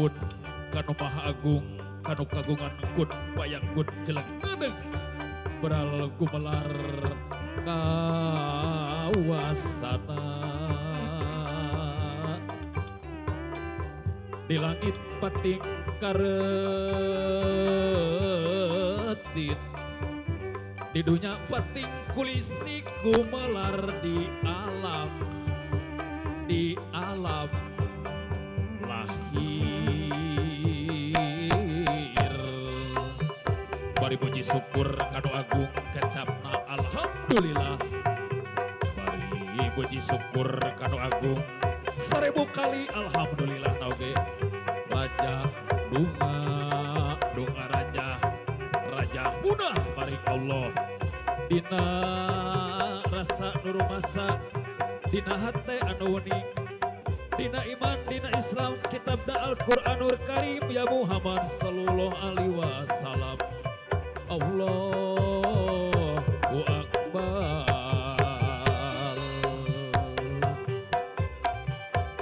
nuhun kanu maha agung kanu kagungan kun payangkun jeleng ngeudeg beral gumelar kawasana di langit pating karetin di dunya pating kulisik gumelar di alam lahir bari puji syukur kanu agung kecapna alhamdulillah bari puji syukur kanu agung 1000 kali alhamdulillah nauge raja dunga raja munah maring Allah dina rasa nurumasa dina hate anu unik dina iman dina Islam kitabna Al-Qur'anul Karim ya Muhammad sallallahu alaihi wasallam Allahu Akbar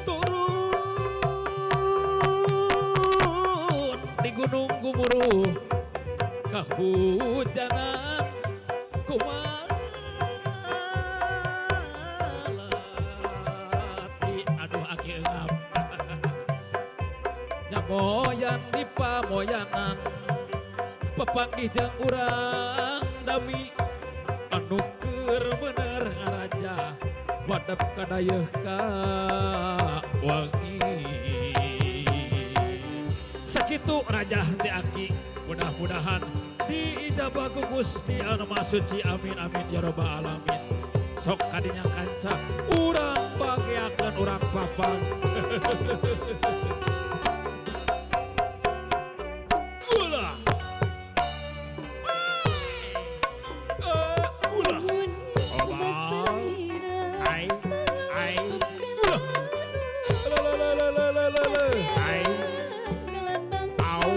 turun di gunung gumuruh kahujanan kumalati aduh aki eungap nyamoyan di pamoyanan pepanggih jeung urang dami anu keur bener ngaraja wadap kadayeuh ka wangi sakitu raja teh aki mudah-mudahan diijabah ku Gusti anu Maha Suci amin amin ya rabbal alamin sok kadinya kanca urang bageakeun urang papang ulah ulah obang ai ulah ai au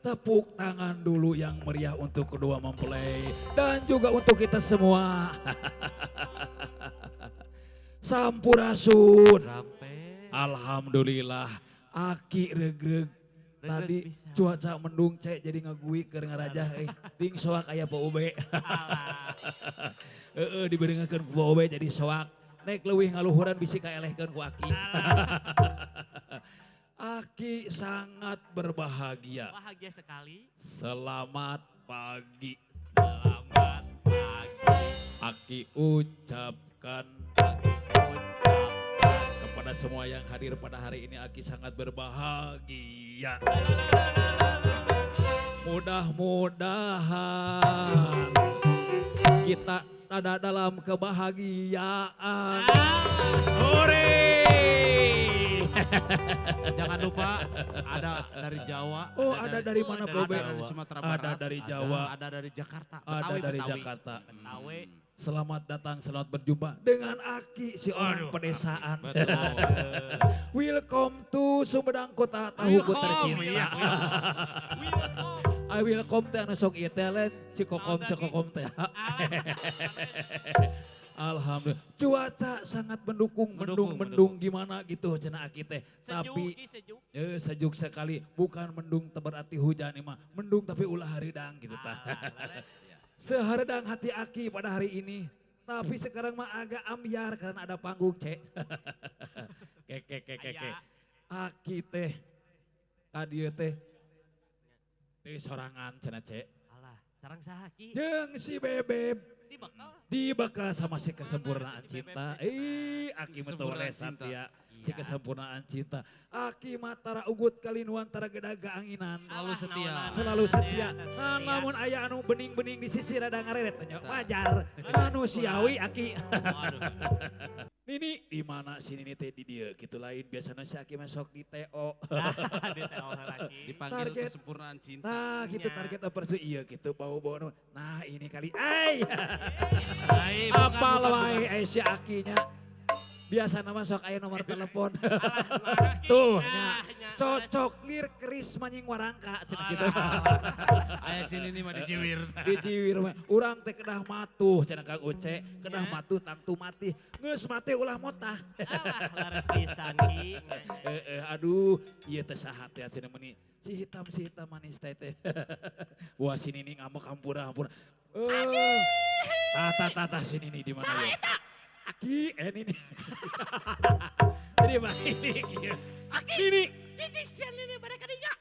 Tepuk tangan dulu yang meriah untuk kedua mempelai dan juga untuk kita semua. Sampurasun. Alhamdulillah. Aki regreg. Tadi cuaca mendung cek jadi ngagui ke ngaraja. Ting soak aya Pak Ube. Diberengakeun ku Pak Ube jadi soak. Nek leuwih ngaluhuran bisi kaelehkeun ku Aki. Aki sangat berbahagia. Bahagia sekali. Selamat pagi. Selamat pagi. Aki ucapkan kepada semua yang hadir pada hari ini. Aki sangat berbahagia. Mudah-mudahan kita ada dalam kebahagiaan. Hore. Jangan lupa ada dari Jawa. Oh, ada dari mana, Bro? Ada dari Sumatera Ada Barat. dari Jawa. Ada dari Jakarta. Ada dari Betawi. Jakarta. Betawi. Selamat datang, selamat berjumpa dengan Aki si orang pedesaan. Betul. Welcome to Sumedang Kota Tahuku Welcome, tercinta. iya. I welcome teh anu sok ieu teh lain cikokom teh. Alhamdulillah. Cuaca sangat mendukung, mendung gimana gitu cenah Aki teh. Tapi Sejuk. sejuk sekali, bukan mendung teu berarti hujan mah. Mendung tapi ulah haridang gitu tah. Seharedang hati Aki pada hari ini. Tapi sekarang mah agak ambyar karena ada panggung, Cek. Keke. Aki teh, kadieu teh, sorangan cenah, Cek. Alah, sarang sahaki. Jeung si Bebeb Di bakal. dibekal sama si kesempurnaan cinta. Aki mah teu Kesempurnaan satya. cinta. Si kesempurnaan cinta. Aki matara ugut kalinuan tara gedaga anginan. Selalu setia. Selalu setia. Namun aya anu bening-bening di sisi rada ngaret tanya wajar. Manusiawi Aki. Nini di mana si Nini teh di dieu kitu lain biasana si Aki masuk di TO. Di teh lagi. Dipanggil Target. kesempurnaan cinta. Nah, gitu Iya. target operasi iya gitu bau-bau. Nah, ini kali ai. Hai, Apa wae si Akinya. Biasa nama sok aya nomor telepon. Tuh, nya cocok lir keris manying warangka cenah kitu. Aya sini nih mah dijiwir. Di Ciwir mah urang teh kedah matuh cenah Kang Uce, kedah matuh tangtu mati. Geus mati ulah motah. Alah, laras pisan Ki. Aduh, ieu teh saha teh cenah meuni. Si hitam manis teh teh. Wah si Nini ngamuk hampura. Tata si Nini di mana ya? Aki, Nini. Jadi mah ini. Nini. Cicik sian ini mereka dinya.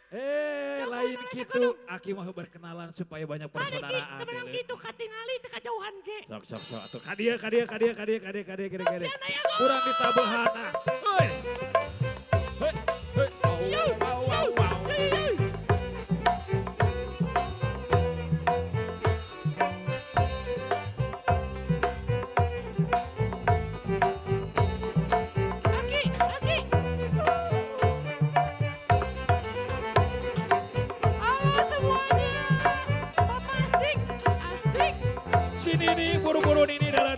Lain gitu. Aki mau berkenalan supaya banyak persaudaraan. Temenang gitu katingali teh kajauhan ge. Sok. Atuh kadia. Kurang ditabehan. Hoi. Wow. Aki. Halo semuanya. Papa asik. Sini nih buru-buru Nini dala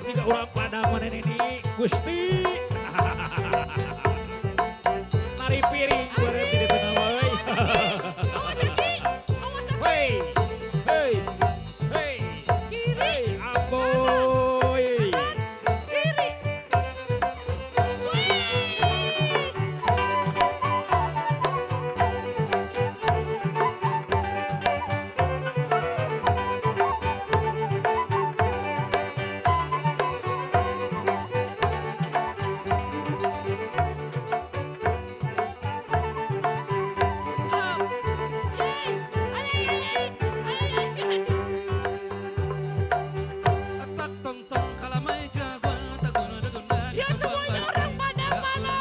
jika urang padang mana Nini Gusti. Lari piring bareng di tengah euy. Awas Aki. Hey. Kiri. Amboy. Kiri. Tak tong tong kalamai jawa tak guna guna. Ya, semuanya orang Padang mana?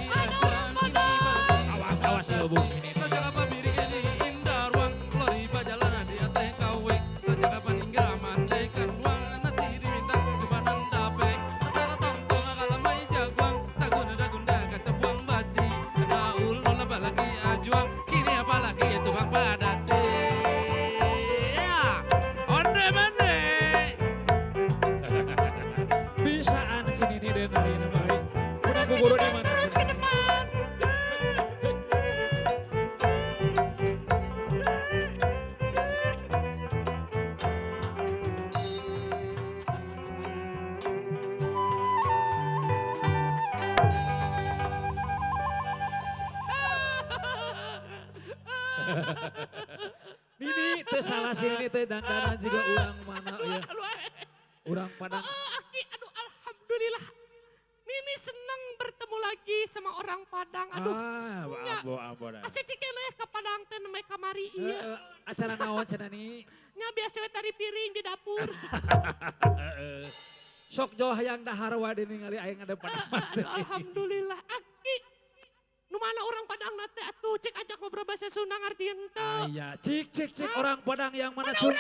Ada orang Padang. Awas lubung sini. Sajak apa birik ini indah ruang lori bajalan di ateh kawe. Sajak apa ninggal mandaikan uang nasi diminta subanan dape. Antara tong tong kalamai jagoan tak guna kaca buang basi. Ada ulun apa lagi ajuang kini apa lagi ya tukang padate. Ya, onde mane. Bisaan si Nini dan hari ini baik. Udah buru di mana? Terus ke depan. Nini teh salah si Nini teh dandanan juga urang mana ya. Urang Padang. Aki, aduh alhamdulillah. Nini senang bertemu lagi sama orang Padang. Aduh, Ambo dah. asa cikeleh ke Padang teh nemai kamari iya. Acara naon cenah ni? Nya biasa we tari piring di dapur. Sok jo hayang dahar wade ningali aing ada Padang. Aduh, alhamdulillah. Aki, nu mana orang Padang nate atuh cek ajak ngobrol bahasa Sunda ngartieun teu. Aya, cik orang Padang yang mana cung